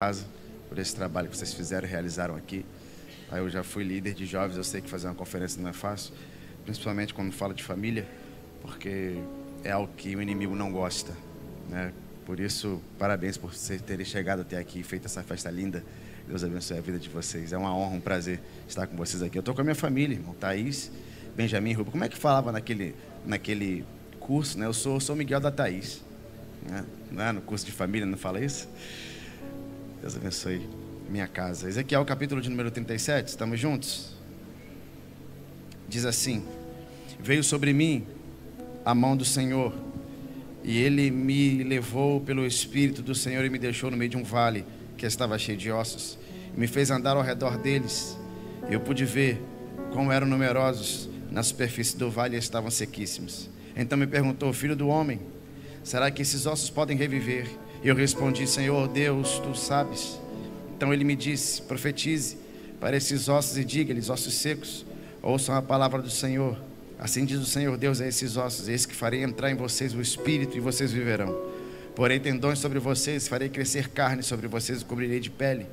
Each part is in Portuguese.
casa, por esse trabalho que vocês fizeram e realizaram aqui. Aí eu já fui líder de jovens, eu sei que fazer uma conferência não é fácil, principalmente quando fala de família, porque é algo que o inimigo não gosta, né? Por isso, parabéns por vocês terem chegado até aqui e feito essa festa linda. Deus abençoe a vida de vocês. É uma honra, um prazer estar com vocês aqui. Eu estou com a minha família, irmão, Thaís, Benjamin, Rubem. Como é que falava naquele curso, né? Eu sou Miguel da Thaís, né? Não é? No curso de família não fala isso? Deus abençoe minha casa. Ezequiel, capítulo de número 37, estamos juntos? Diz assim: veio sobre mim a mão do Senhor, e Ele me levou pelo Espírito do Senhor e me deixou no meio de um vale que estava cheio de ossos. Me fez andar ao redor deles. Eu pude ver como eram numerosos na superfície do vale e estavam sequíssimos. Então me perguntou: filho do homem, será que esses ossos podem reviver? Eu respondi: Senhor Deus, tu sabes. Então ele me disse: profetize para esses ossos e diga-lhes: ossos secos, ouçam a palavra do Senhor. Assim diz o Senhor Deus a esses ossos: eis que farei entrar em vocês o Espírito e vocês viverão. Porém tendões sobre vocês, farei crescer carne sobre vocês, cobrirei de pele.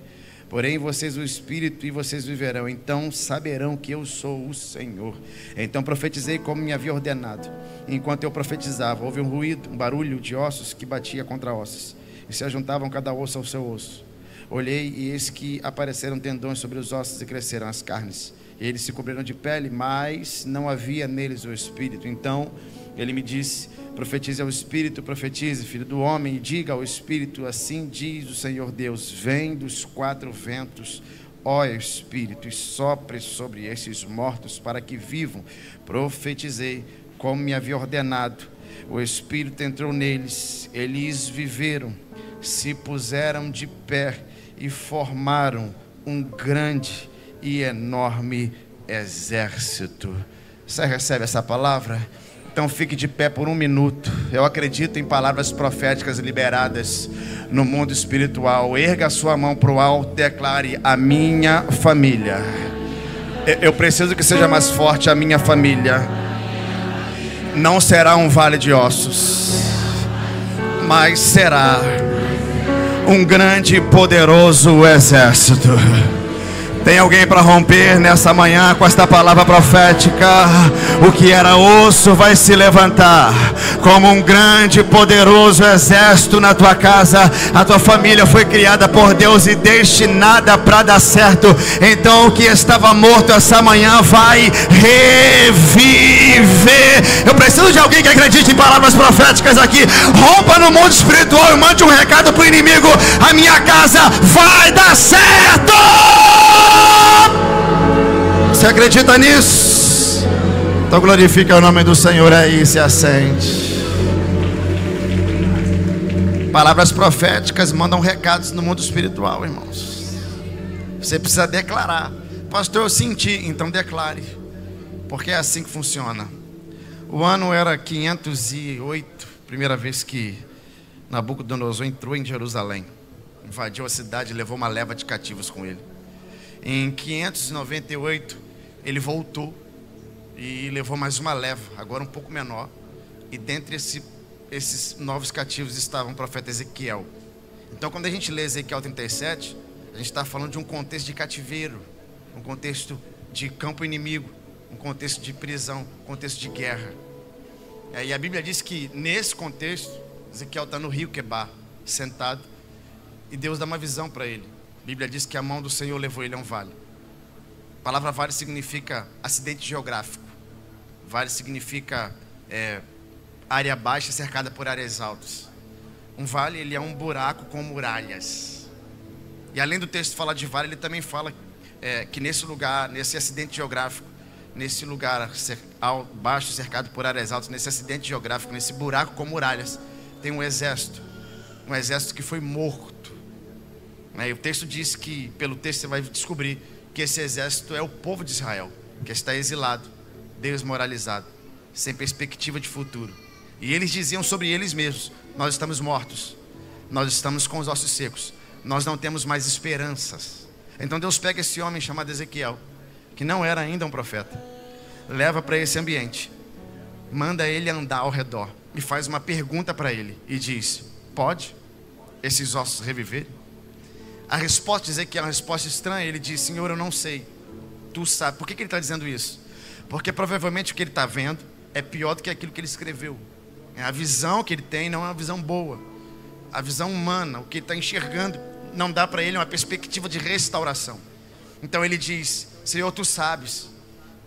Porém em vocês o Espírito e vocês viverão. Então saberão que eu sou o Senhor. Então profetizei como me havia ordenado. Enquanto eu profetizava, houve um ruído, um barulho de ossos que batia contra ossos, e se ajuntavam cada osso ao seu osso. Olhei e eis que apareceram tendões sobre os ossos e cresceram as carnes. E eles se cobriram de pele, mas não havia neles o Espírito. Então ele me disse: profetize ao Espírito, profetize, filho do homem, e diga ao Espírito: assim diz o Senhor Deus, vem dos quatro ventos, ó Espírito, e sopre sobre esses mortos para que vivam. Profetizei como me havia ordenado. O Espírito entrou neles, eles viveram, se puseram de pé e formaram um grande e enorme exército. Você recebe essa palavra? Então fique de pé por um minuto. Eu acredito em palavras proféticas liberadas no mundo espiritual. Erga a sua mão para o alto e declare: a minha família. Eu preciso que seja mais forte: a minha família não será um vale de ossos, mas será um grande e poderoso exército. Tem alguém para romper nessa manhã com esta palavra profética? O que era osso vai se levantar como um grande e poderoso exército na tua casa. A tua família foi criada por Deus e destinada para dar certo. Então o que estava morto essa manhã vai reviver. Eu preciso de alguém que acredite em palavras proféticas aqui. Rompa no mundo espiritual e mande um recado para o inimigo: a minha casa vai dar certo. Você acredita nisso? Então glorifica o nome do Senhor aí e se assente. Palavras proféticas mandam recados no mundo espiritual, irmãos. Você precisa declarar: pastor, eu senti. Então declare, porque é assim que funciona. O ano era 508, primeira vez que Nabucodonosor entrou em Jerusalém, invadiu a cidade e levou uma leva de cativos com ele. Em 598 ele voltou e levou mais uma leva, agora um pouco menor. E dentre esses novos cativos estava o profeta Ezequiel. Então quando a gente lê Ezequiel 37, a gente está falando de um contexto de cativeiro, um contexto de campo inimigo, um contexto de prisão, um contexto de guerra. E a Bíblia diz que nesse contexto Ezequiel está no rio Quebar, sentado, e Deus dá uma visão para ele. A Bíblia diz que a mão do Senhor levou ele a um vale. A palavra vale significa acidente geográfico. Vale significa área baixa cercada por áreas altas. Um vale, ele é um buraco com muralhas. E além do texto falar de vale, ele também fala que nesse lugar, nesse acidente geográfico, nesse lugar baixo cercado por áreas altas, nesse acidente geográfico, nesse buraco com muralhas, tem um exército que foi morto. E o texto diz que, pelo texto você vai descobrir que esse exército é o povo de Israel, que está exilado, desmoralizado, sem perspectiva de futuro. E eles diziam sobre eles mesmos: nós estamos mortos, nós estamos com os ossos secos, nós não temos mais esperanças. Então Deus pega esse homem chamado Ezequiel, que não era ainda um profeta, leva para esse ambiente, manda ele andar ao redor e faz uma pergunta para ele e diz: pode esses ossos reviver? A resposta, dizer que é uma resposta estranha, ele diz: Senhor, eu não sei, tu sabe. Por que ele está dizendo isso? Porque provavelmente o que ele está vendo é pior do que aquilo que ele escreveu. A visão que ele tem não é uma visão boa. A visão humana, o que ele está enxergando, não dá para ele uma perspectiva de restauração. Então ele diz: Senhor, tu sabes.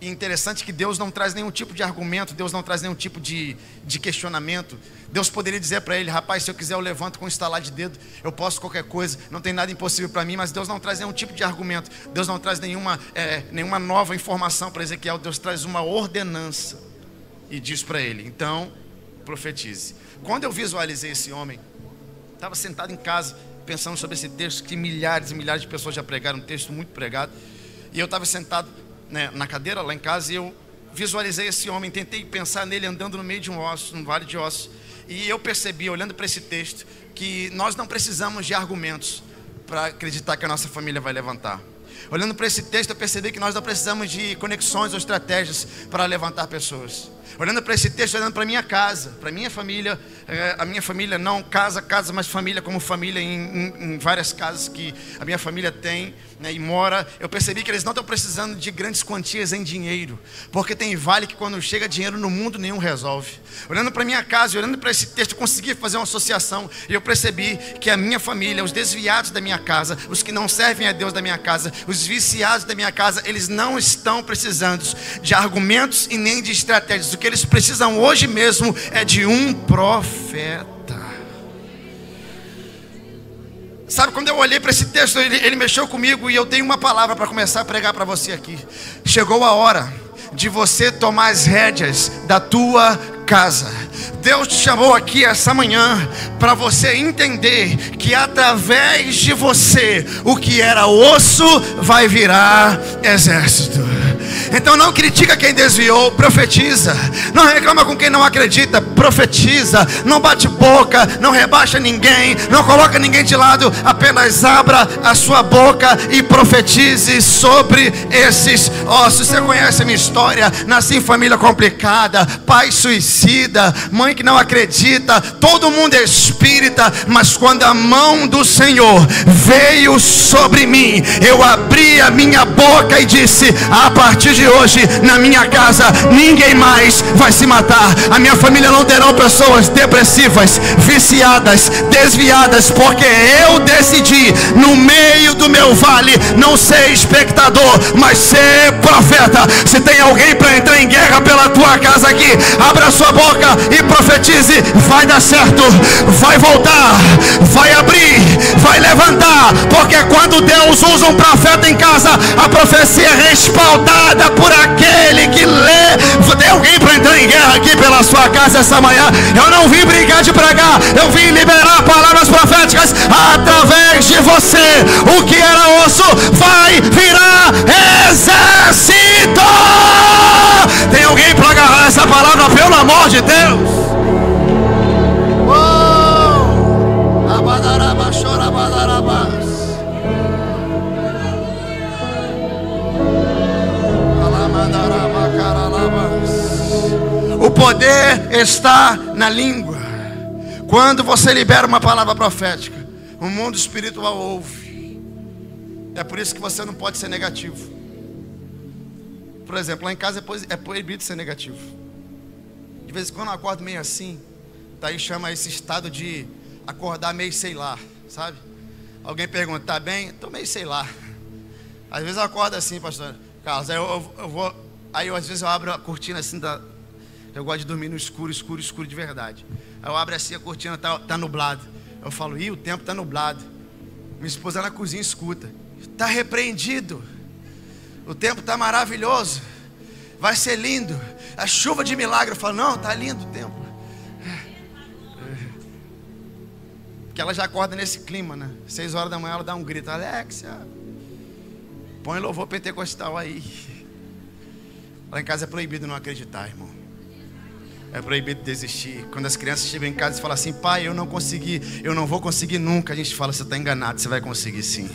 E interessante que Deus não traz nenhum tipo de argumento, Deus não traz nenhum tipo de questionamento. Deus poderia dizer para ele: rapaz, se eu quiser eu levanto com um estalar de dedo, eu posso qualquer coisa, não tem nada impossível para mim. Mas Deus não traz nenhum tipo de argumento, Deus não traz nenhuma nova informação para Ezequiel. Deus traz uma ordenança e diz para ele: então, profetize. Quando eu visualizei esse homem, estava sentado em casa pensando sobre esse texto, que milhares e milhares de pessoas já pregaram, um texto muito pregado. E eu estava sentado, né, na cadeira lá em casa, e eu visualizei esse homem, tentei pensar nele andando no meio de um osso, num vale de ossos. E eu percebi, olhando para esse texto, que nós não precisamos de argumentos para acreditar que a nossa família vai levantar. Olhando para esse texto, eu percebi que nós não precisamos de conexões ou estratégias para levantar pessoas. Olhando para esse texto, olhando para a minha casa, para a minha família, a minha família não casa, mas família como família em várias casas que a minha família tem, né, e mora. Eu percebi que eles não estão precisando de grandes quantias em dinheiro, porque tem vale que quando chega dinheiro no mundo nenhum resolve. Olhando para a minha casa e olhando para esse texto, eu consegui fazer uma associação, e eu percebi que a minha família, os desviados da minha casa, os que não servem a Deus da minha casa, os viciados da minha casa, eles não estão precisando de argumentos e nem de estratégias. O que eles precisam hoje mesmo é de um profeta. Sabe, quando eu olhei para esse texto, ele mexeu comigo, e eu tenho uma palavra para começar a pregar para você aqui. Chegou a hora de você tomar as rédeas da tua casa. Deus te chamou aqui essa manhã para você entender que através de você, o que era osso vai virar exército. Então não critica quem desviou, profetiza. Não reclama com quem não acredita, profetiza. Não bate boca, não rebaixa ninguém, não coloca ninguém de lado. Apenas abra a sua boca e profetize sobre esses ossos. Você conhece a minha história? Nasci em família complicada, pai suicida, mãe que não acredita, todo mundo é espírita. Mas quando a mão do Senhor veio sobre mim, eu abri a minha boca e disse: a partir de hoje, na minha casa, ninguém mais vai se matar. A minha família não terão pessoas depressivas, viciadas, desviadas, porque eu decidi, no meio do meu vale, não ser espectador, mas ser profeta. Se tem alguém para entrar em guerra pela tua casa aqui, abra a sua boca e profetize: vai dar certo, vai voltar, vai abrir, vai levantar. Porque quando Deus usa um profeta em casa, a profecia é respaldada por aquele que lê. Tem alguém para entrar em guerra aqui pela sua casa essa manhã? Eu não vim brincar de pregar, eu vim liberar palavras proféticas através de você. O que era osso vai virar exército. Tem alguém para agarrar essa palavra, pelo amor de Deus? O poder está na língua. Quando você libera uma palavra profética, o mundo espiritual ouve. É por isso que você não pode ser negativo. Por exemplo, lá em casa é proibido ser negativo. De vez em quando eu acordo meio assim. Daí chama esse estado de acordar meio sei lá, sabe? Alguém pergunta: tá bem? Tô meio sei lá. Às vezes eu acordo assim, pastor Carlos. Aí eu vou. Aí às vezes eu abro a cortina assim da. Eu gosto de dormir no escuro, escuro, escuro de verdade. Aí eu abro assim, a cortina tá nublado. Eu falo: ih, o tempo tá nublado. Minha esposa na cozinha escuta: tá repreendido. O tempo tá maravilhoso. Vai ser lindo. A chuva de milagre. Eu falo: não, tá lindo o tempo. Porque ela já acorda nesse clima, né? 6 horas da manhã ela dá um grito: Alexia, põe louvor pentecostal aí. Lá em casa é proibido não acreditar, irmão. É proibido desistir. Quando as crianças chegam em casa e falam assim: pai, eu não consegui, eu não vou conseguir nunca. A gente fala: você está enganado, você vai conseguir sim.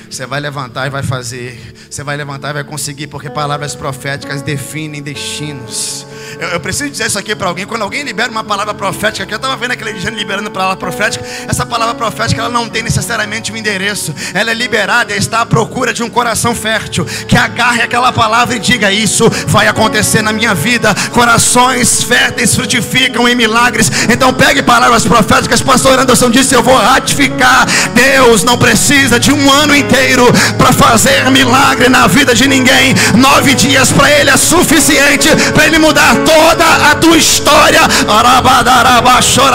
Você vai levantar e vai fazer. Você vai levantar e vai conseguir, porque palavras proféticas definem destinos. Eu preciso dizer isso aqui para alguém. Quando alguém libera uma palavra profética, que eu estava vendo aquele gente liberando palavra profética, essa palavra profética ela não tem necessariamente um endereço. Ela é liberada e está à procura de um coração fértil que agarre aquela palavra e diga: isso vai acontecer na minha vida. Corações férteis frutificam em milagres. Então pegue palavras proféticas. Pastor Anderson disse: eu vou ratificar. Deus não precisa de um ano inteiro para fazer milagre na vida de ninguém. 9 dias para Ele é suficiente para Ele mudar toda a tua história.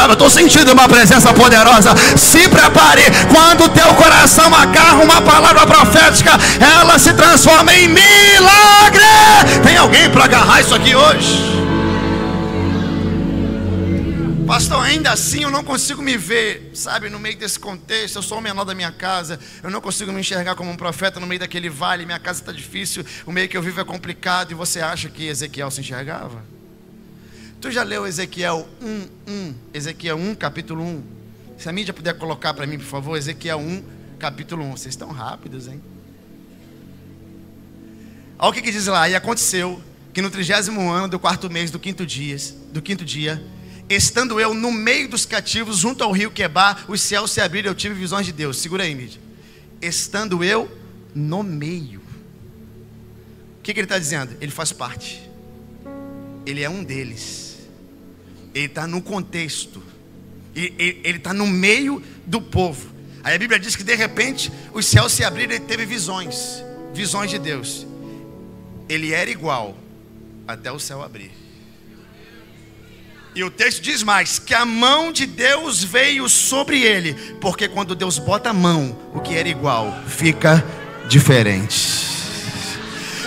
Eu estou sentindo uma presença poderosa. Se prepare. Quando o teu coração agarra uma palavra profética, ela se transforma em milagre. Tem alguém para agarrar isso aqui hoje? Pastor, ainda assim eu não consigo me ver, sabe, no meio desse contexto. Eu sou o menor da minha casa, eu não consigo me enxergar como um profeta no meio daquele vale. Minha casa está difícil, o meio que eu vivo é complicado. E você acha que Ezequiel se enxergava? Tu já leu Ezequiel 1:1? Ezequiel 1, capítulo 1. Se a mídia puder colocar para mim, por favor, Ezequiel 1, capítulo 1. Vocês estão rápidos, hein? Olha o que diz lá. E aconteceu que no 30º ano do 4º mês do quinto dia, estando eu no meio dos cativos, junto ao rio Quebar, os céus se abriram e eu tive visões de Deus. Segura aí, mídia. Estando eu no meio. O que ele está dizendo? Ele faz parte. Ele é um deles. Ele está no contexto. Ele está no meio do povo. Aí a Bíblia diz que de repente os céus se abriram e ele teve visões. Visões de Deus. Ele era igual até o céu abrir. E o texto diz mais, que a mão de Deus veio sobre ele. Porque quando Deus bota a mão, o que era igual fica diferente.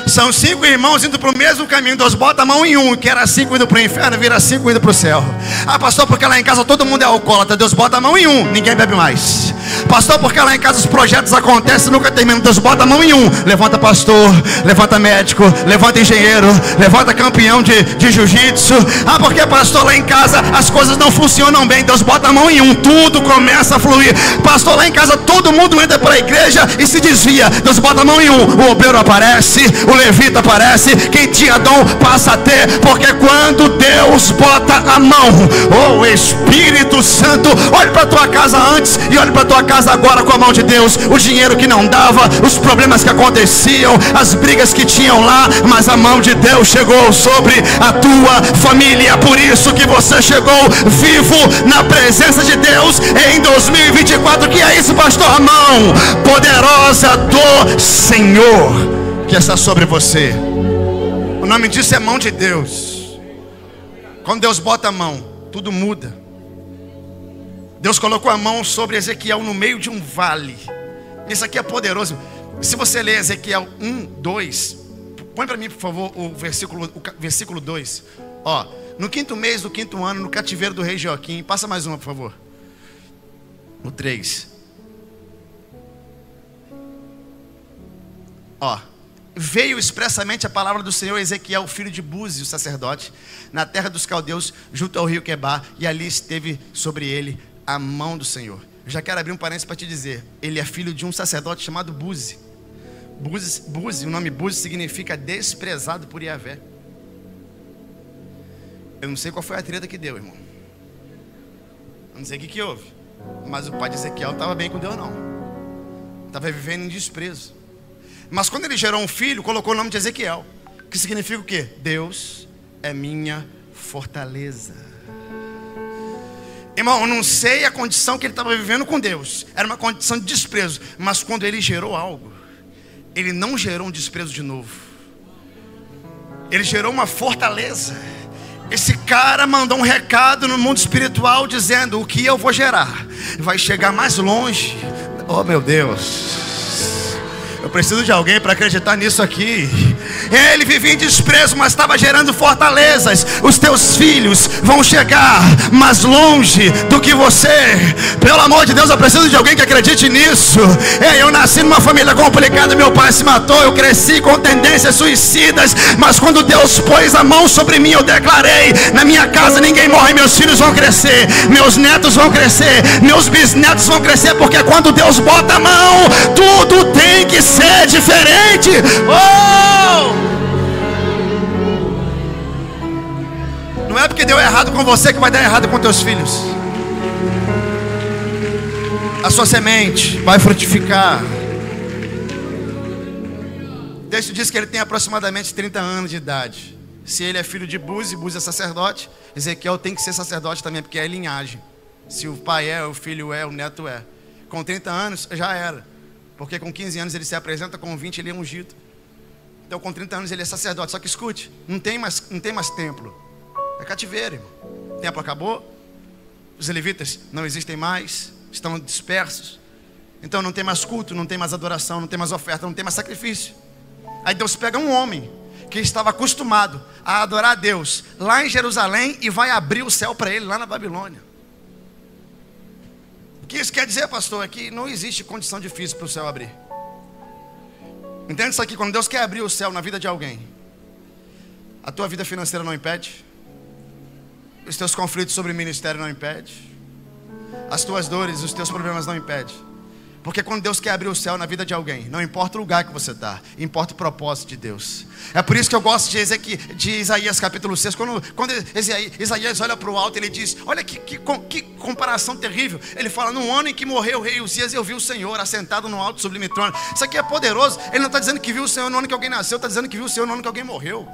São 5 irmãos indo para o mesmo caminho. Deus bota a mão em um, que era 5 indo para o inferno, vira 5 indo para o céu. Ah, pastor, porque lá em casa todo mundo é alcoólatra. Deus bota a mão em um, ninguém bebe mais. Pastor, porque lá em casa os projetos acontecem, nunca terminam. Deus bota a mão em um. Levanta pastor, levanta médico, levanta engenheiro, levanta campeão de jiu-jitsu. Ah, porque pastor, lá em casa as coisas não funcionam bem. Deus bota a mão em um, tudo começa a fluir. Pastor, lá em casa todo mundo entra para a igreja e se desvia. Deus bota a mão em um, o obreiro aparece, o levita aparece, quem tinha dom passa a ter. Porque quando Deus bota a mão, oh Espírito Santo, olhe para a tua casa antes e olhe para a tua casa agora com a mão de Deus. O dinheiro que não dava, os problemas que aconteciam, as brigas que tinham lá, mas a mão de Deus chegou sobre a tua família. Por isso que você chegou vivo na presença de Deus em 2024. Que é isso, pastor? A mão poderosa do Senhor que está sobre você. O nome disso é mão de Deus. Quando Deus bota a mão, tudo muda. Deus colocou a mão sobre Ezequiel no meio de um vale. Isso aqui é poderoso. Se você ler Ezequiel 1:2, põe para mim, por favor, o versículo 2. Ó, no 5º mês do 5º ano, no cativeiro do rei Joaquim. Passa mais uma, por favor. O 3. Ó, veio expressamente a palavra do Senhor a Ezequiel, filho de Buzi, o sacerdote, na terra dos caldeus, junto ao rio Quebar, e ali esteve sobre ele a mão do Senhor. Eu já quero abrir um parênteses para te dizer, ele é filho de um sacerdote chamado Buzi. Buzi, o nome Buzi significa desprezado por Yahvé. Eu não sei qual foi a treta que deu, irmão. Eu não sei o que houve, mas o pai de Ezequiel não estava bem com Deus, não. Estava vivendo em desprezo. Mas quando ele gerou um filho, colocou o nome de Ezequiel, que significa o quê? Deus é minha fortaleza. Irmão, eu não sei a condição que ele estava vivendo com Deus. Era uma condição de desprezo. Mas quando ele gerou algo, ele não gerou um desprezo de novo. Ele gerou uma fortaleza. Esse cara mandou um recado no mundo espiritual dizendo: o que eu vou gerar vai chegar mais longe. Oh meu Deus, eu preciso de alguém para acreditar nisso aqui. Ele vivia em desprezo, mas estava gerando fortalezas. Os teus filhos vão chegar mais longe do que você. Pelo amor de Deus, eu preciso de alguém que acredite nisso. Eu nasci numa família complicada, meu pai se matou, eu cresci com tendências suicidas. Mas quando Deus pôs a mão sobre mim, eu declarei: na minha casa ninguém morre, meus filhos vão crescer, meus netos vão crescer, meus bisnetos vão crescer. Porque quando Deus bota a mão, tudo tem que ser diferente. Oh! Não é porque deu errado com você que vai dar errado com teus filhos. A sua semente vai frutificar. O texto diz que ele tem aproximadamente 30 anos de idade. Se ele é filho de Buzi, Buzi é sacerdote, Ezequiel tem que ser sacerdote também, porque é linhagem. Se o pai é, o filho é, o neto é. Com 30 anos já era. Porque com 15 anos ele se apresenta, com 20 ele é ungido. Então com 30 anos ele é sacerdote. Só que escute, não tem mais templo. É cativeiro, irmão. O templo acabou. Os levitas não existem mais. Estão dispersos. Então não tem mais culto, não tem mais adoração, não tem mais oferta, não tem mais sacrifício. Aí Deus pega um homem que estava acostumado a adorar a Deus lá em Jerusalém e vai abrir o céu para ele lá na Babilônia. O que isso quer dizer, pastor? É que não existe condição difícil para o céu abrir. Entende isso aqui? Quando Deus quer abrir o céu na vida de alguém, a tua vida financeira não impede, os teus conflitos sobre o ministério não impede, as tuas dores, os teus problemas não impedem. Porque quando Deus quer abrir o céu na vida de alguém, não importa o lugar que você está, importa o propósito de Deus. É por isso que eu gosto de Isaías capítulo 6. Quando Isaías olha para o alto, ele diz: olha que comparação terrível. Ele fala: no ano em que morreu o rei Uzias, eu vi o Senhor assentado no alto sublime trono. Isso aqui é poderoso. Ele não está dizendo que viu o Senhor no ano que alguém nasceu, está dizendo que viu o Senhor no ano que alguém morreu.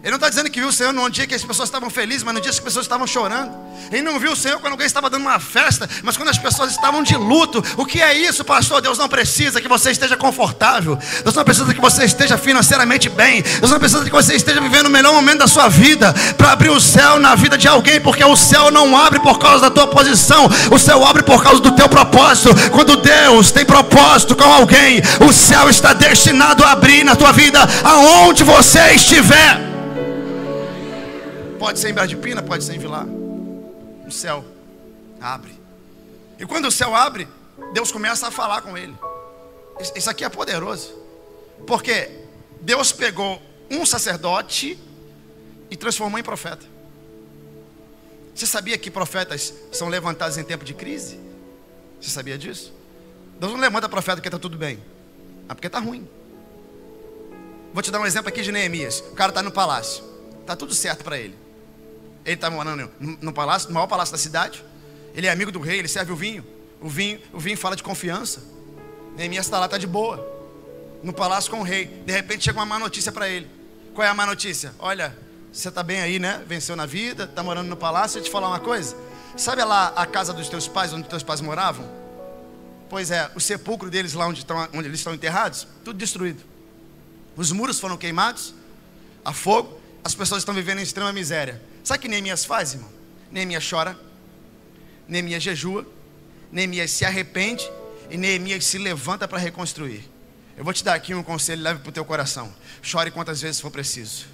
Ele não está dizendo que viu o Senhor no dia que as pessoas estavam felizes, mas no dia que as pessoas estavam chorando. Ele não viu o Senhor quando alguém estava dando uma festa, mas quando as pessoas estavam de luto. O que é isso, pastor? Deus não precisa que você esteja confortável. Deus não precisa que você esteja financeiramente bem. Deus não precisa que você esteja vivendo o melhor momento da sua vida para abrir o céu na vida de alguém, porque o céu não abre por causa da tua posição, o céu abre por causa do teu propósito. Quando Deus tem propósito com alguém, o céu está destinado a abrir na tua vida aonde você estiver. Pode ser em Bradipina, pode ser em Vilar. O céu abre. E quando o céu abre, Deus começa a falar com ele. Isso aqui é poderoso. Porque Deus pegou um sacerdote e transformou em profeta. Você sabia que profetas são levantados em tempo de crise? Você sabia disso? Deus não levanta profeta porque está tudo bem, mas porque está ruim. Vou te dar um exemplo aqui de Neemias. O cara está no palácio, está tudo certo para ele. Ele está morando no palácio, no maior palácio da cidade. Ele é amigo do rei, ele serve o vinho. O vinho fala de confiança. Neemias está lá, está de boa, no palácio com o rei. De repente chega uma má notícia para ele. Qual é a má notícia? Olha, você está bem aí, né? Venceu na vida, está morando no palácio. Deixa eu te falar uma coisa. Sabe lá a casa dos teus pais, onde teus pais moravam? Pois é, o sepulcro deles lá onde eles estão enterrados, tudo destruído. Os muros foram queimados a fogo. As pessoas estão vivendo em extrema miséria. Sabe o que Neemias faz, irmão? Neemias chora, Neemias jejua, Neemias se arrepende e Neemias se levanta para reconstruir. Eu vou te dar aqui um conselho, leve para o teu coração. Chore quantas vezes for preciso.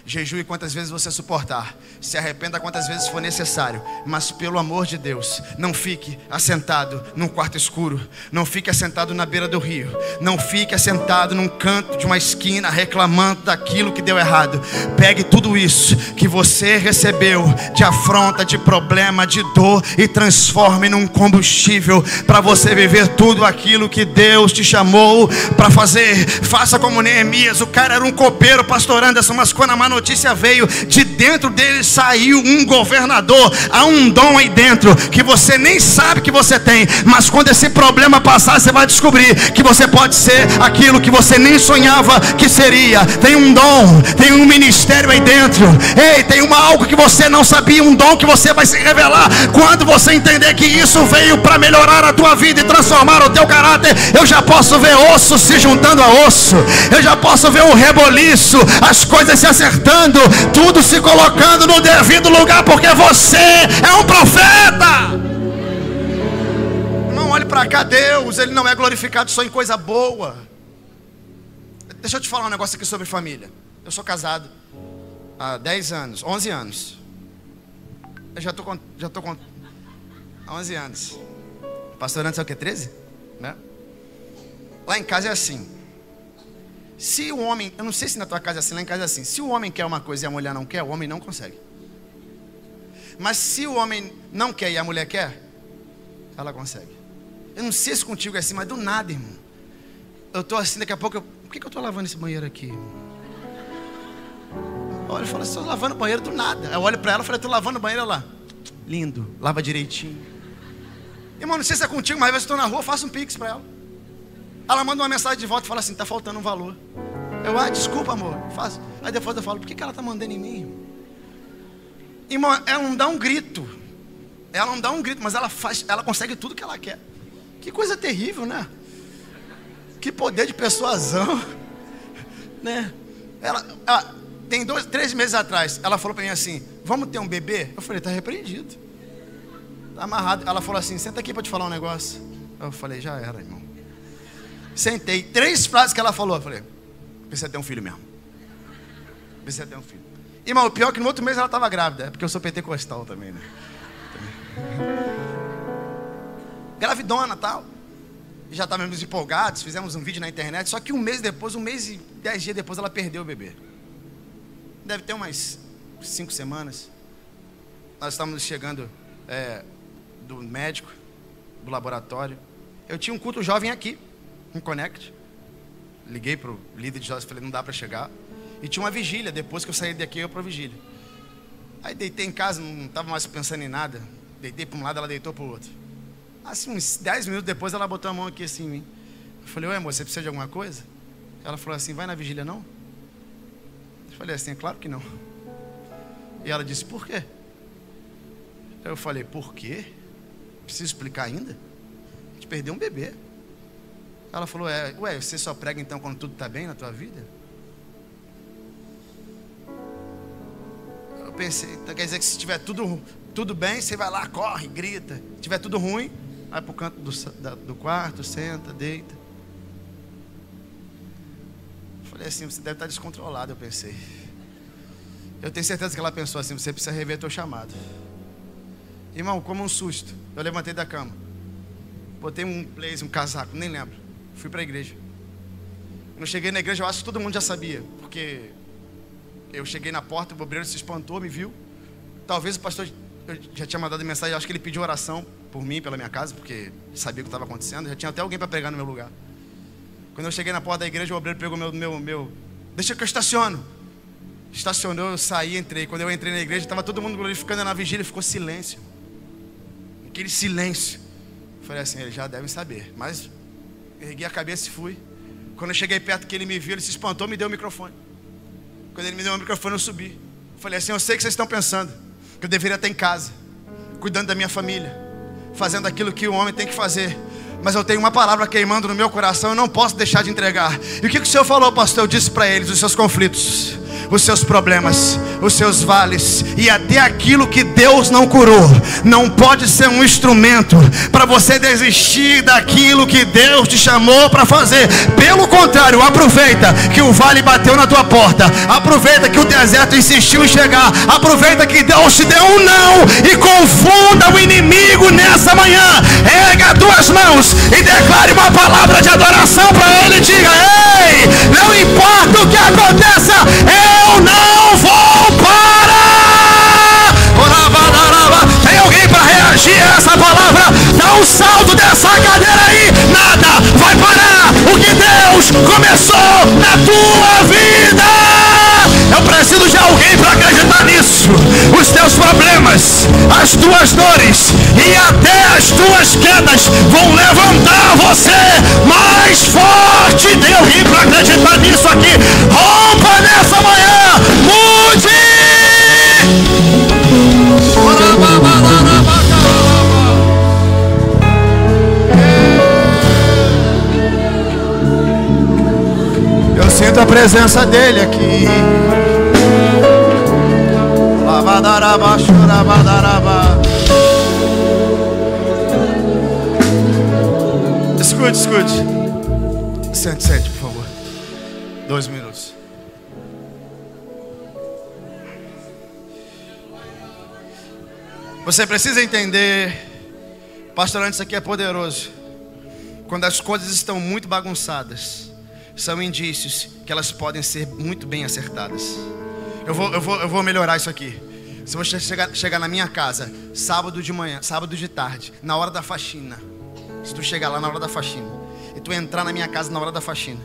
Jejue quantas vezes você suportar. Se arrependa quantas vezes for necessário. Mas pelo amor de Deus, não fique assentado num quarto escuro. Não fique assentado na beira do rio. Não fique assentado num canto de uma esquina reclamando daquilo que deu errado. Pegue tudo isso que você recebeu de afronta, de problema, de dor, e transforme num combustível para você viver tudo aquilo que Deus te chamou para fazer. Faça como Neemias. O cara era um copeiro pastorando essa, mas quando a má notícia veio, de dentro dele saiu um governador. Há um dom aí dentro que você nem sabe que você tem, mas quando esse problema passar, você vai descobrir que você pode ser aquilo que você nem sonhava que seria. Tem um dom, tem um ministério aí dentro. Ei, tem algo que você não sabia, um dom que você vai se revelar quando você entender que isso veio para melhorar a tua vida e transformar o teu caráter. Eu já posso ver osso se juntando a osso, eu já posso ver um reboliço, as coisas se acertando, tudo se colocando no devido lugar, porque você é um profeta. Não olhe para cá, Deus, Ele não é glorificado só em coisa boa. Deixa eu te falar um negócio aqui sobre família. Eu sou casado há 10 anos, 11 anos. Eu já tô com 11 anos. Pastor antes é o que? 13? Né? Lá em casa é assim. Se o homem, eu não sei se na tua casa é assim, lá em casa é assim. Se o homem quer uma coisa e a mulher não quer, o homem não consegue. Mas se o homem não quer e a mulher quer, ela consegue. Eu não sei se contigo é assim, mas do nada, irmão. eu tô assim, daqui a pouco, por que eu tô lavando esse banheiro aqui? Olha, eu falo, estou lavando o banheiro do nada. Eu olho pra ela e falei, tô lavando o banheiro, lá. Lindo, lava direitinho. Irmão, não sei se é contigo, mas às vezes eu estou na rua, faço um pix pra ela. Ela manda uma mensagem de volta e fala assim, tá faltando um valor. Eu, desculpa, amor, faço. Aí depois eu falo, por que ela tá mandando em mim? Irmão, ela não dá um grito. Ela não dá um grito, mas ela consegue tudo que ela quer. Que coisa terrível, né? Que poder de persuasão, né? Ela tem 3 meses atrás, ela falou pra mim assim, vamos ter um bebê? Eu falei, tá repreendido, tá amarrado. Ela falou assim, senta aqui pra te falar um negócio. Eu falei, já era, irmão. Sentei, 3 frases que ela falou, eu falei, precisa ter um filho mesmo. Precisa ter um filho. Irmão, o pior é que no outro mês ela estava grávida, é porque eu sou pentecostal também, né? Gravidona e tal. Já estávamos empolgados, fizemos um vídeo na internet. Só que um mês e 10 dias depois, ela perdeu o bebê. Deve ter umas 5 semanas. Nós estávamos chegando do médico, do laboratório. Eu tinha um culto jovem aqui, em Connect. Liguei para o líder de jovens e falei, não dá para chegar. E tinha uma vigília, depois que eu saí daqui, eu ia para a vigília. Aí deitei em casa, não estava mais pensando em nada. Deitei para um lado, ela deitou para o outro. Assim, uns 10 minutos depois, ela botou a mão aqui assim em mim. Eu falei, amor, você precisa de alguma coisa? Ela falou assim, vai na vigília não? Eu falei assim, claro que não. E ela disse, por quê? Eu falei, por quê? Preciso explicar ainda? A gente perdeu um bebê. Ela falou, você só prega então quando tudo está bem na tua vida? Eu pensei, então quer dizer que se estiver tudo bem, você vai lá, corre, grita. Se estiver tudo ruim, vai para o canto do quarto, senta, deita. Eu falei assim, você deve estar descontrolado, eu pensei. Eu tenho certeza que ela pensou assim, você precisa rever teu chamado. Irmão, como um susto, eu levantei da cama. Botei um blazer, um casaco, nem lembro. Fui para a igreja. Quando eu cheguei na igreja, eu acho que todo mundo já sabia. Porque eu cheguei na porta, o obreiro se espantou, me viu. Talvez o pastor já tinha mandado mensagem, acho que ele pediu oração por mim, pela minha casa, porque sabia o que estava acontecendo. Já tinha até alguém para pregar no meu lugar. Quando eu cheguei na porta da igreja, o obreiro pegou meu deixa que eu estaciono. Estacionou, eu saí, entrei. Quando eu entrei na igreja, estava todo mundo glorificando na vigília, ficou silêncio. Aquele silêncio. Eu falei assim, eles já devem saber. Mas ergui a cabeça e fui. Quando eu cheguei perto que ele me viu, ele se espantou, me deu o microfone. Quando ele me deu o microfone, eu subi. Eu falei assim, eu sei que vocês estão pensando que eu deveria estar em casa, cuidando da minha família, fazendo aquilo que o homem tem que fazer. Mas eu tenho uma palavra queimando no meu coração, eu não posso deixar de entregar. E o que o Senhor falou, pastor? Eu disse para eles, os seus conflitos, os seus problemas, os seus vales e até aquilo que Deus não curou, não pode ser um instrumento para você desistir daquilo que Deus te chamou para fazer. Pelo contrário, aproveita que o vale bateu na tua porta, aproveita que o deserto insistiu em chegar, aproveita que Deus te deu um não e confunda o inimigo nessa manhã. Erga as tuas mãos e declare uma palavra de adoração para ele. Diga, ei, não importa o que aconteça, eu não vou parar. Tem alguém para reagir a essa palavra? Dá um salto dessa cadeira aí. Nada vai parar o que Deus começou na tua vida. Eu preciso de alguém para acreditar nisso. Os teus problemas, as tuas dores e até as tuas quedas vão levantar você mais forte. Tem alguém para acreditar nisso aqui? Rompa nessa manhã, mude! Eu sinto a presença dele aqui. Escute. Sente, por favor. 2 minutos. Você precisa entender, pastor, isso aqui é poderoso. Quando as coisas estão muito bagunçadas, são indícios que elas podem ser muito bem acertadas. Eu vou melhorar isso aqui. Se você chegar na minha casa, sábado de manhã, sábado de tarde, na hora da faxina, se tu chegar lá na hora da faxina e tu entrar na minha casa na hora da faxina,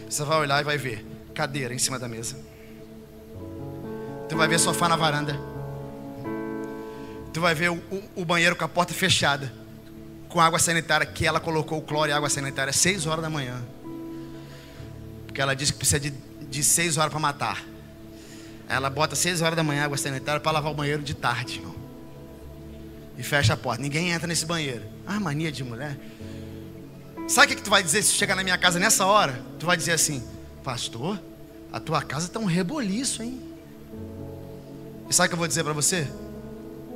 você vai olhar e vai ver cadeira em cima da mesa. Tu vai ver sofá na varanda. Tu vai ver o banheiro com a porta fechada, com água sanitária, que ela colocou o cloro e água sanitária às 6 horas da manhã. Porque ela disse que precisa de 6 horas para matar. Ela bota 6 horas da manhã água sanitária para lavar o banheiro de tarde, irmão. E fecha a porta. Ninguém entra nesse banheiro. Ah, mania de mulher. Sabe o que tu vai dizer se chegar na minha casa nessa hora? Tu vai dizer assim: pastor, a tua casa está um reboliço, hein? E sabe o que eu vou dizer para você?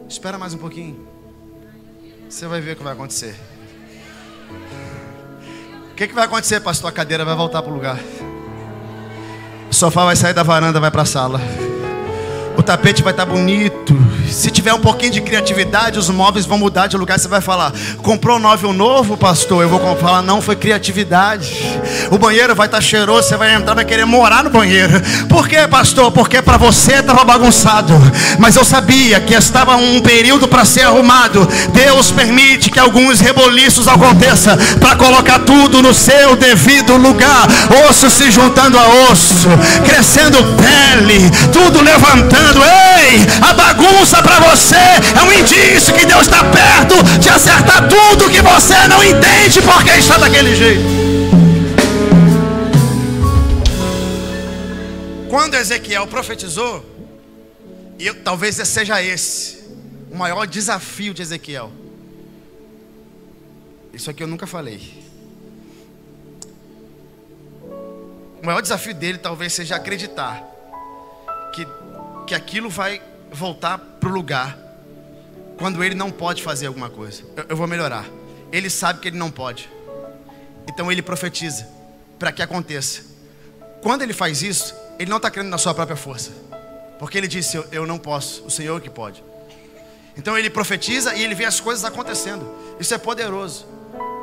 Espera mais um pouquinho. Você vai ver o que vai acontecer. O que vai acontecer, pastor? A cadeira vai voltar para o lugar. O sofá vai sair da varanda, vai para a sala. O tapete vai estar bonito. Se tiver um pouquinho de criatividade, os móveis vão mudar de lugar. Você vai falar: comprou um móvel novo, pastor? Eu vou falar: não, foi criatividade. O banheiro vai estar cheiroso. Você vai entrar, vai querer morar no banheiro. Por quê, pastor? Porque para você estava bagunçado, mas eu sabia que estava um período para ser arrumado. Deus permite que alguns reboliços aconteçam para colocar tudo no seu devido lugar. Osso se juntando a osso, crescendo pele, tudo levantando. Ei, a bagunça para você é um indício que Deus está perto de acertar tudo que você não entende porque está daquele jeito. Quando Ezequiel profetizou, e talvez seja esse o maior desafio de Ezequiel. Isso aqui eu nunca falei. O maior desafio dele talvez seja acreditar que aquilo vai voltar para o lugar quando ele não pode fazer alguma coisa. Eu vou melhorar. Ele sabe que ele não pode, então ele profetiza para que aconteça. Quando ele faz isso, ele não está crendo na sua própria força, porque ele disse: eu não posso, o Senhor que pode. Então ele profetiza e ele vê as coisas acontecendo. Isso é poderoso,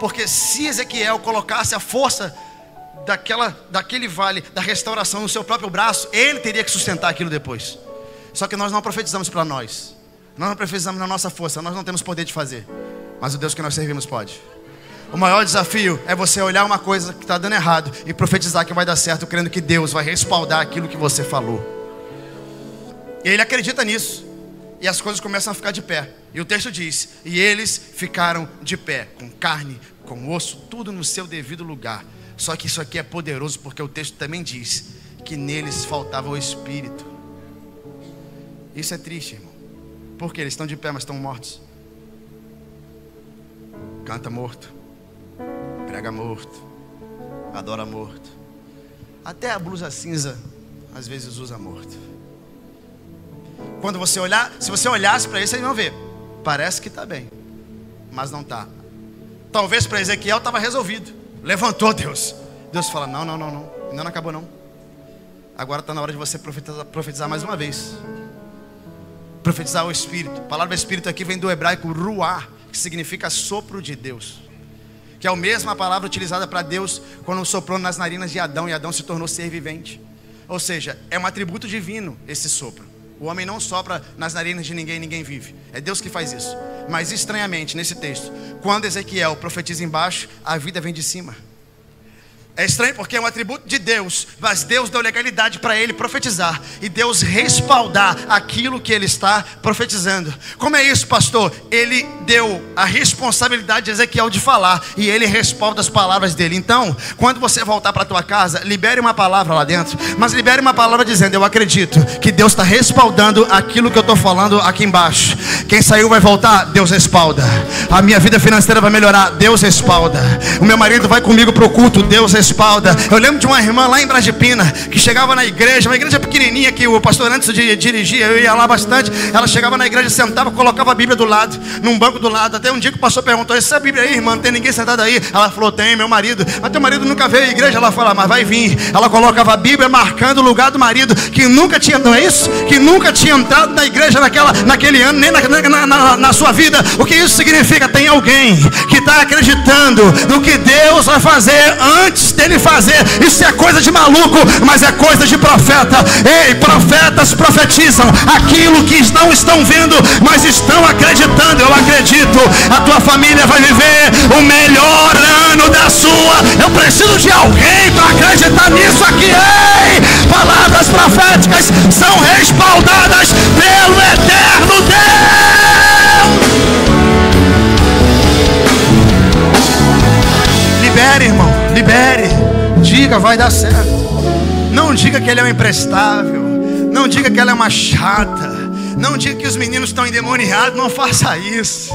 porque se Ezequiel colocasse a força daquele vale da restauração no seu próprio braço, ele teria que sustentar aquilo depois. Só que nós não profetizamos para nós. Nós não profetizamos na nossa força. Nós não temos poder de fazer. Mas o Deus que nós servimos pode. O maior desafio é você olhar uma coisa que está dando errado e profetizar que vai dar certo, crendo que Deus vai respaldar aquilo que você falou. E ele acredita nisso. E as coisas começam a ficar de pé. E o texto diz: e eles ficaram de pé, com carne, com osso, tudo no seu devido lugar. Só que isso aqui é poderoso, porque o texto também diz que neles faltava o Espírito. Isso é triste, irmão. Porque eles estão de pé, mas estão mortos. Canta morto, prega morto, adora morto. Até a blusa cinza às vezes usa morto. Quando você olhar, se você olhasse para isso, vocês vão ver, parece que está bem, mas não está. Talvez para Ezequiel estava resolvido. Levantou Deus. Deus fala: não, ainda não acabou não. Agora está na hora de você profetizar mais uma vez. Profetizar o Espírito. A palavra Espírito aqui vem do hebraico ruá, que significa sopro de Deus, que é a mesma palavra utilizada para Deus quando soprou nas narinas de Adão, e Adão se tornou ser vivente. Ou seja, é um atributo divino esse sopro. O homem não sopra nas narinas de ninguém, ninguém vive. É Deus que faz isso. Mas estranhamente, nesse texto, quando Ezequiel profetiza embaixo, a vida vem de cima. É estranho porque é um atributo de Deus, mas Deus deu legalidade para ele profetizar e Deus respaldar aquilo que ele está profetizando. Como é isso, pastor? Ele deu a responsabilidade de Ezequiel de falar e ele respalda as palavras dele. Então, quando você voltar para a tua casa, libere uma palavra lá dentro, mas libere uma palavra dizendo: eu acredito que Deus está respaldando aquilo que eu estou falando aqui embaixo. Quem saiu vai voltar? Deus respalda. A minha vida financeira vai melhorar? Deus respalda. O meu marido vai comigo para o culto? Deus respalda. Eu lembro de uma irmã lá em Brasipina que chegava na igreja, uma igreja pequenininha que o pastor antes de dirigir, eu ia lá bastante. Ela chegava na igreja, sentava, colocava a Bíblia do lado, num banco do lado. Até um dia que o pastor perguntou: essa Bíblia aí, irmã, não tem ninguém sentado aí? Ela falou: tem, meu marido. Mas teu marido nunca veio à igreja? Ela falou: mas vai vir. Ela colocava a Bíblia marcando o lugar do marido, que nunca tinha, não é isso? Que nunca tinha entrado na igreja naquele ano, nem na sua vida. O que isso significa? Tem alguém que está acreditando no que Deus vai fazer antes dele fazer. Isso é coisa de maluco, mas é coisa de profeta. Ei, profetas profetizam aquilo que não estão vendo, mas estão acreditando. Eu acredito, a tua família vai viver o melhor ano da sua. Eu preciso de alguém para acreditar nisso aqui. Ei, palavras proféticas são respaldadas pelo eterno Deus. Libere, irmão, libere. Diga, vai dar certo. Não diga que ele é um imprestável. Não diga que ela é uma chata. Não diga que os meninos estão endemoniados. Não faça isso.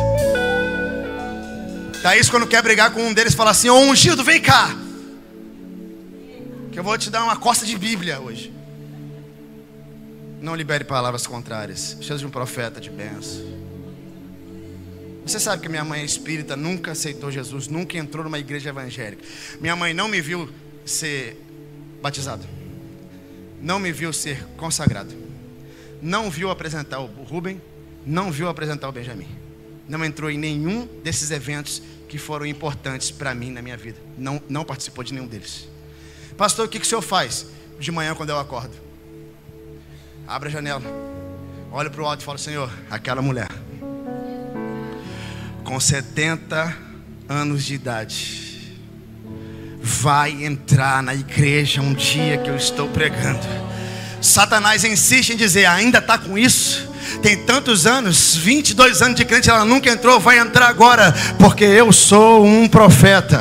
Thaís, quando quer brigar com um deles, fala assim: ô ungido, vem cá, que eu vou te dar uma costa de Bíblia hoje. Não libere palavras contrárias. Seja de um profeta de bênção. Você sabe que minha mãe é espírita, nunca aceitou Jesus, nunca entrou numa igreja evangélica. Minha mãe não me viu ser batizado, não me viu ser consagrado, não viu apresentar o Rubem, não viu apresentar o Benjamin. Não entrou em nenhum desses eventos que foram importantes para mim na minha vida. Não participou de nenhum deles. Pastor, o que o senhor faz de manhã quando eu acordo? Abre a janela, olha para o alto e fala: Senhor, aquela mulher com 70 anos de idade vai entrar na igreja um dia que eu estou pregando. Satanás insiste em dizer: ainda está com isso? Tem tantos anos, 22 anos de crente, ela nunca entrou, vai entrar agora. Porque eu sou um profeta,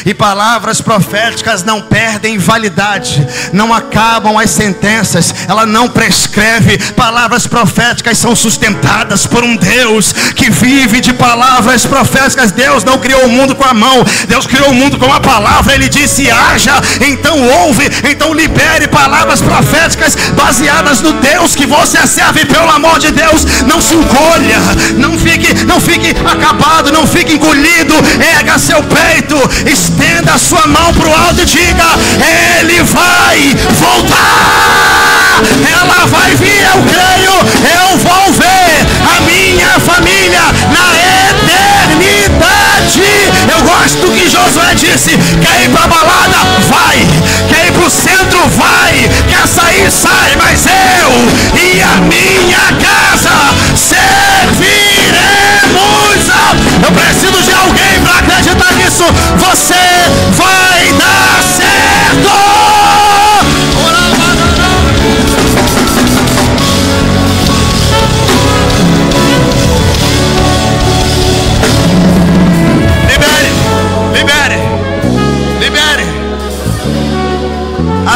e palavras proféticas não perdem validade, não acabam as sentenças, ela não prescreve. Palavras proféticas são sustentadas por um Deus que vive de palavras proféticas. Deus não criou o mundo com a mão, Deus criou o mundo com a palavra. Ele disse: haja, então ouve. Então libere palavras proféticas baseadas no Deus que você serve. Pelo amor de Deus, não se encolha, não fique acabado, não fique engolido. Erga seu peito, estenda a sua mão para o alto e diga: ele vai voltar, ela vai vir, eu creio, eu vou ver a minha família na eternidade. Eu gosto do que Josué disse: quer ir para a balada? Vai. Quer ir para o centro? Vai. Quer sair? Sai. Mas eu e a minha casa serviremos. Eu preciso de alguém para acreditar nisso. Você vai dar certo. Libere.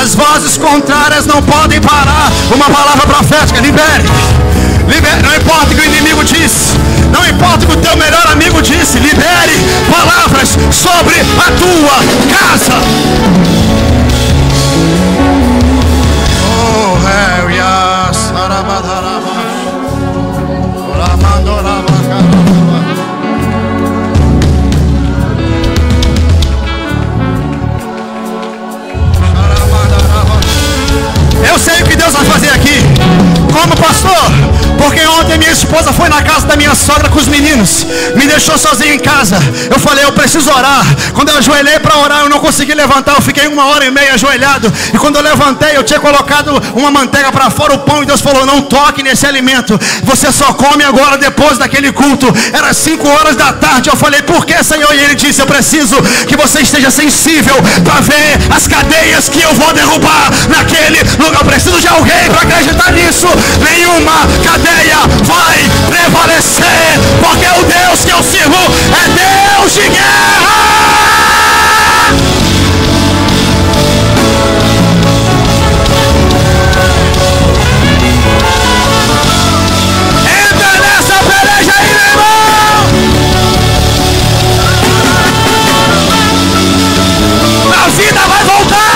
As vozes contrárias não podem parar uma palavra profética. Libere. Não importa o que o inimigo disse, não importa o que o teu melhor amigo disse. Libere palavras sobre a tua casa. Eu sei o que Deus vai fazer aqui. Como pastor? Porque ontem minha esposa foi na casa da minha sogra com os meninos, me deixou sozinho em casa. Eu falei: eu preciso orar. Quando eu ajoelhei para orar, eu não consegui levantar. Eu fiquei 1h30 ajoelhado. E quando eu levantei, eu tinha colocado uma manteiga para fora, o pão. E Deus falou: não toque nesse alimento, você só come agora depois daquele culto. Era 5 horas da tarde. Eu falei: por que, Senhor? E Ele disse: eu preciso que você esteja sensível para ver as cadeias que eu vou derrubar naquele lugar. Eu preciso de alguém para acreditar nisso. Nenhuma cadeia vai prevalecer, porque o Deus que eu sirvo é Deus de guerra. Entra nessa peleja aí, meu irmão. A vida vai voltar.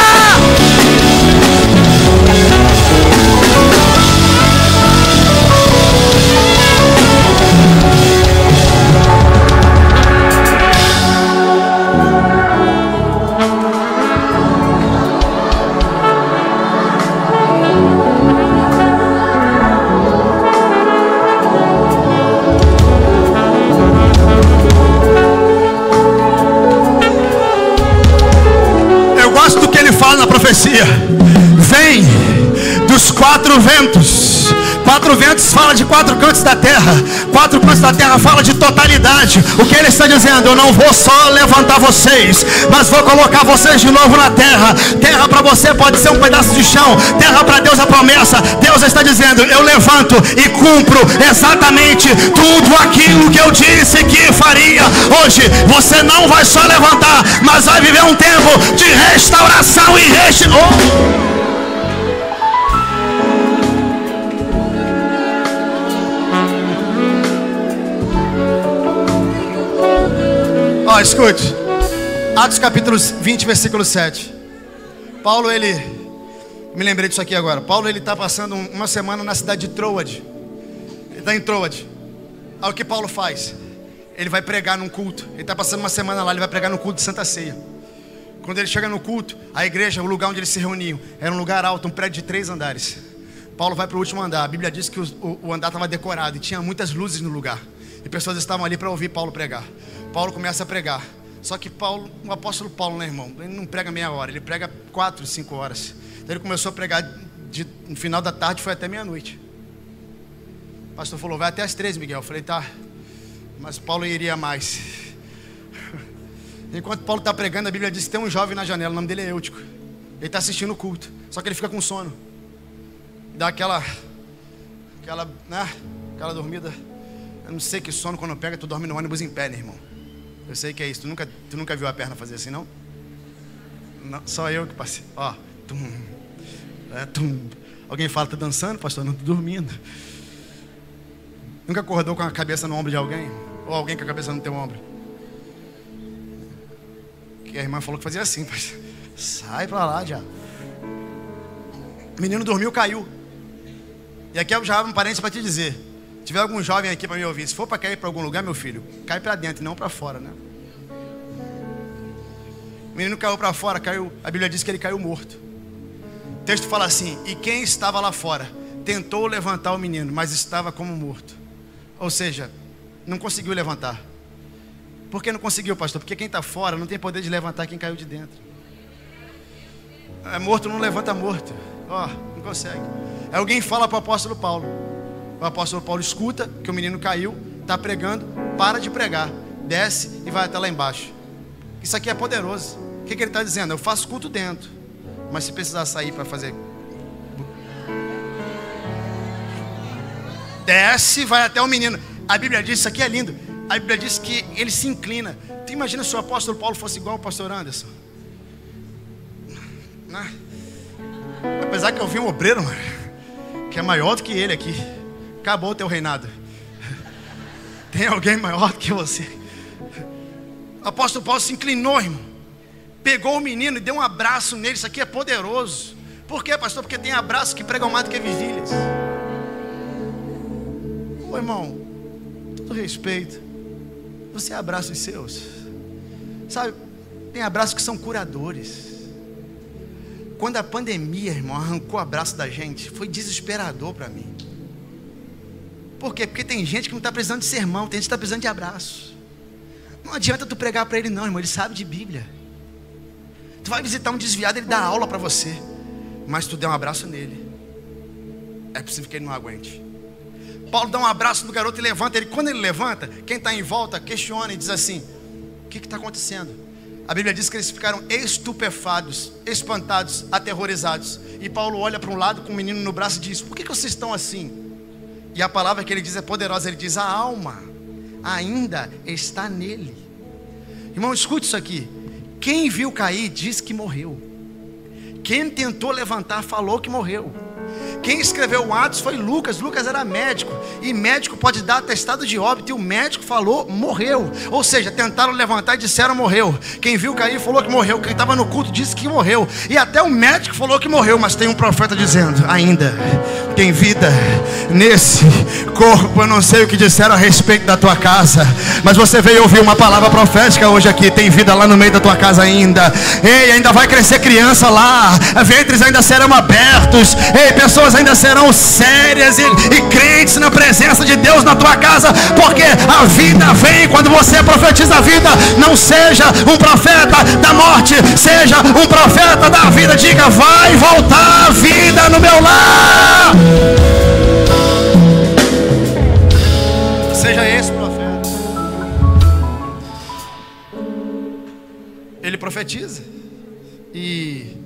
fala na profecia: vem dos 4 ventos. 4 ventos fala de 4 cantos da terra. 4 cantos da terra fala de totalidade. O que ele está dizendo? Eu não vou só levantar vocês, mas vou colocar vocês de novo na terra. Terra para você pode ser um pedaço de chão. Terra para Deus é promessa. Deus está dizendo: eu levanto e cumpro exatamente tudo aquilo que eu disse que faria. Hoje você não vai só levantar, mas vai viver um tempo de restauração e restituição. Escute, Atos capítulo 20, versículo 7. Paulo, me lembrei disso aqui agora. Paulo, ele está passando uma semana na cidade de Troade. Ele está em Troade. Aí o que Paulo faz? Ele vai pregar num culto. Ele está passando uma semana lá, ele vai pregar no culto de Santa Ceia. Quando ele chega no culto, a igreja, o lugar onde eles se reuniam, era um lugar alto, um prédio de 3 andares. Paulo vai para o último andar. A Bíblia diz que o andar estava decorado e tinha muitas luzes no lugar. E pessoas estavam ali para ouvir Paulo pregar. Paulo começa a pregar. Só que o apóstolo Paulo, né, irmão? Ele não prega meia hora, ele prega 4, 5 horas. Então ele começou a pregar no final da tarde, foi até meia-noite. O pastor falou: vai até as 3, Miguel. Eu falei: tá. Mas Paulo iria mais. Enquanto Paulo está pregando, a Bíblia diz que tem um jovem na janela, o nome dele é Eutico. Ele está assistindo o culto, só que ele fica com sono. Dá aquela dormida. Eu não sei que sono quando pega, tu dorme no ônibus em pé, né, irmão? Eu sei que é isso. Tu nunca viu a perna fazer assim, não? Não, só eu que passei. Ó, Alguém fala: tá dançando, pastor? Não, tô dormindo. Nunca acordou com a cabeça no ombro de alguém? Ou alguém com a cabeça no teu ombro? Que a irmã falou que fazia assim, pastor. Sai pra lá, já. O menino dormiu, caiu. E aqui eu já abro um parênteses para te dizer: se tiver algum jovem aqui para me ouvir, se for para cair para algum lugar, meu filho, cai para dentro e não para fora, né? O menino caiu para fora, caiu. A Bíblia diz que ele caiu morto. O texto fala assim: e quem estava lá fora tentou levantar o menino, mas estava como morto. Ou seja, não conseguiu levantar. Por que não conseguiu, pastor? Porque quem está fora não tem poder de levantar quem caiu de dentro. Morto não levanta morto. Não consegue. Aí alguém fala para o apóstolo Paulo. O apóstolo Paulo escuta que o menino caiu, está pregando, para de pregar, desce e vai até lá embaixo. Isso aqui é poderoso. O que ele está dizendo? Eu faço culto dentro, mas se precisar sair para fazer, desce e vai até o menino. A Bíblia diz, isso aqui é lindo, a Bíblia diz que ele se inclina. Tu imagina se o apóstolo Paulo fosse igual ao pastor Anderson? Apesar que eu vi um obreiro, mano, que é maior do que ele aqui. Acabou o teu reinado. Tem alguém maior do que você? O apóstolo Paulo se inclinou, irmão. Pegou o menino e deu um abraço nele. Isso aqui é poderoso. Por quê, pastor? Porque tem abraço que pregam mais do que vigílias. Ô, irmão, todo respeito, você abraça os seus. Sabe, tem abraços que são curadores. Quando a pandemia, irmão, arrancou o abraço da gente, foi desesperador para mim. Por quê? Porque tem gente que não está precisando de sermão, tem gente que está precisando de abraço. Não adianta tu pregar para ele não, irmão, ele sabe de Bíblia. Tu vai visitar um desviado, ele dá aula para você, mas tu der um abraço nele, é possível que ele não aguente. Paulo dá um abraço no garoto e levanta ele. Quando ele levanta, quem está em volta questiona e diz assim: o que está acontecendo? A Bíblia diz que eles ficaram estupefados, espantados, aterrorizados. E Paulo olha para um lado com o menino no braço e diz: por que vocês estão assim? E a palavra que ele diz é poderosa. Ele diz: a alma ainda está nele. Irmão, escute isso aqui. Quem viu cair diz que morreu. Quem tentou levantar falou que morreu. Quem escreveu o Atos foi Lucas. Lucas era médico, e médico pode dar atestado de óbito, e o médico falou, morreu. Ou seja, tentaram levantar e disseram morreu. Quem viu cair falou que morreu. Quem estava no culto disse que morreu. E até o médico falou que morreu. Mas tem um profeta dizendo: ainda tem vida nesse corpo. Eu não sei o que disseram a respeito da tua casa, mas você veio ouvir uma palavra profética hoje aqui. Tem vida lá no meio da tua casa ainda. Ei, ainda vai crescer criança lá, ventres ainda serão abertos. Ei, pessoas ainda serão sérias e crentes na presença de Deus na tua casa, porque a vida vem quando você profetiza a vida. Não seja um profeta da morte, seja um profeta da vida. Diga: vai voltar a vida no meu lar. Seja esse profeta. Ele profetiza e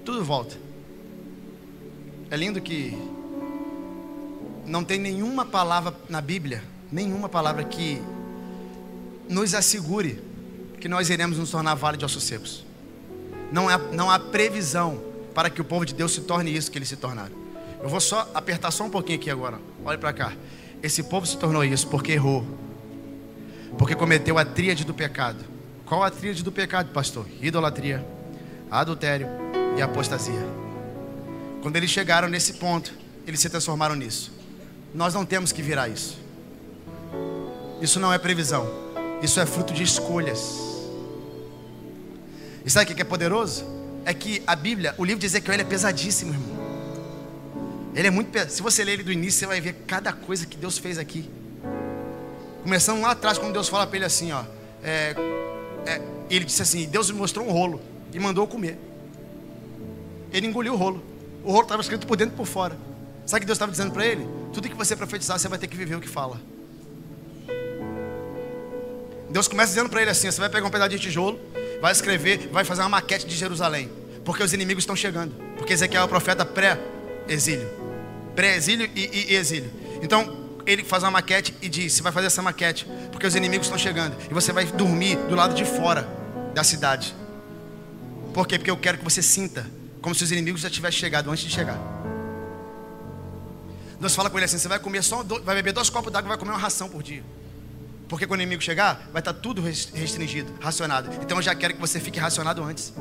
tudo volta. É lindo que não tem nenhuma palavra na Bíblia, nenhuma palavra que nos assegure que nós iremos nos tornar vale de ossos secos. Não há previsão para que o povo de Deus se torne isso que eles se tornaram. Eu vou só apertar só um pouquinho aqui agora. Olha para cá. Esse povo se tornou isso porque errou, porque cometeu a tríade do pecado. Qual a tríade do pecado, pastor? Idolatria, adultério e apostasia. Quando eles chegaram nesse ponto, eles se transformaram nisso. Nós não temos que virar isso. Isso não é previsão, isso é fruto de escolhas. E sabe o que é poderoso? É que a Bíblia, o livro de Ezequiel, ele é pesadíssimo, irmão. Ele é muito pesado. Se você ler ele do início, você vai ver cada coisa que Deus fez aqui. Começando lá atrás, quando Deus fala para ele assim, ó, ele disse assim: Deus me mostrou um rolo e mandou eu comer. Ele engoliu o rolo. O rolo estava escrito por dentro e por fora. Sabe o que Deus estava dizendo para ele? Tudo que você profetizar, você vai ter que viver o que fala. Deus começa dizendo para ele assim: você vai pegar um pedaço de tijolo, vai escrever, vai fazer uma maquete de Jerusalém, porque os inimigos estão chegando. Porque Ezequiel é o profeta pré-exílio e exílio. Então ele faz uma maquete e diz: você vai fazer essa maquete porque os inimigos estão chegando, e você vai dormir do lado de fora da cidade. Por quê? Porque eu quero que você sinta como se os inimigos já tivessem chegado antes de chegar. Deus fala com ele assim: você vai comer vai beber 2 copos d'água, vai comer uma ração por dia. Porque quando o inimigo chegar, vai estar tudo restringido, racionado. Então eu já quero que você fique racionado antes.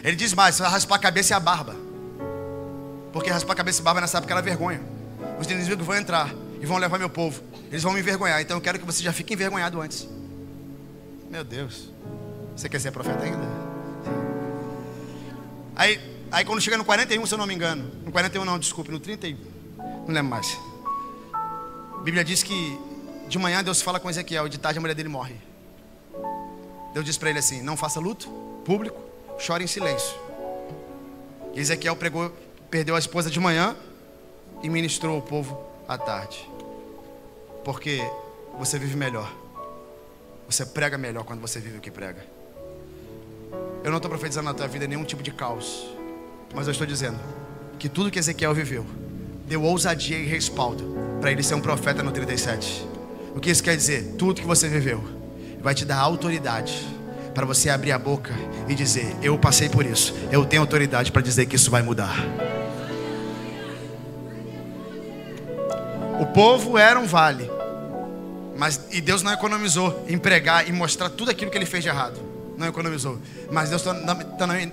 Ele diz mais: você vai raspar a cabeça e a barba. Porque raspar a cabeça e a barba nessa época era vergonha. Os inimigos vão entrar e vão levar meu povo. Eles vão me envergonhar. Então eu quero que você já fique envergonhado antes. Meu Deus. Você quer ser profeta ainda? Aí quando chega no 41, se eu não me engano. No 41 não, desculpe, no 31. Não lembro mais. A Bíblia diz que de manhã Deus fala com Ezequiel e de tarde a mulher dele morre. Deus diz para ele assim: não faça luto público, chore em silêncio. E Ezequiel perdeu a esposa de manhã e ministrou o povo à tarde. Porque você vive melhor, você prega melhor quando você vive o que prega. Eu não estou profetizando na tua vida nenhum tipo de caos, mas eu estou dizendo que tudo que Ezequiel viveu deu ousadia e respaldo para ele ser um profeta no 37. O que isso quer dizer? Tudo que você viveu vai te dar autoridade para você abrir a boca e dizer: eu passei por isso, eu tenho autoridade para dizer que isso vai mudar. O povo era um vale, e Deus não economizou em pregar e mostrar tudo aquilo que ele fez de errado. Não economizou. Mas Deus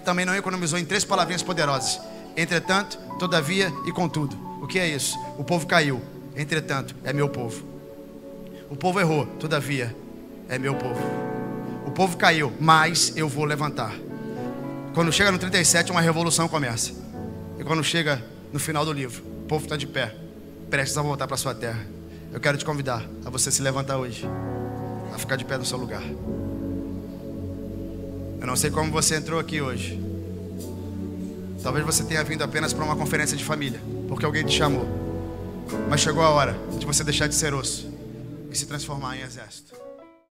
também não economizou em 3 palavrinhas poderosas: entretanto, todavia e contudo. O que é isso? O povo caiu, entretanto, é meu povo. O povo errou, todavia, é meu povo. O povo caiu, mas eu vou levantar. Quando chega no 37, uma revolução começa. E quando chega no final do livro, o povo está de pé, prestes a voltar para sua terra. Eu quero te convidar a você se levantar hoje, a ficar de pé no seu lugar. Eu não sei como você entrou aqui hoje. Talvez você tenha vindo apenas para uma conferência de família, porque alguém te chamou. Mas chegou a hora de você deixar de ser osso e se transformar em exército.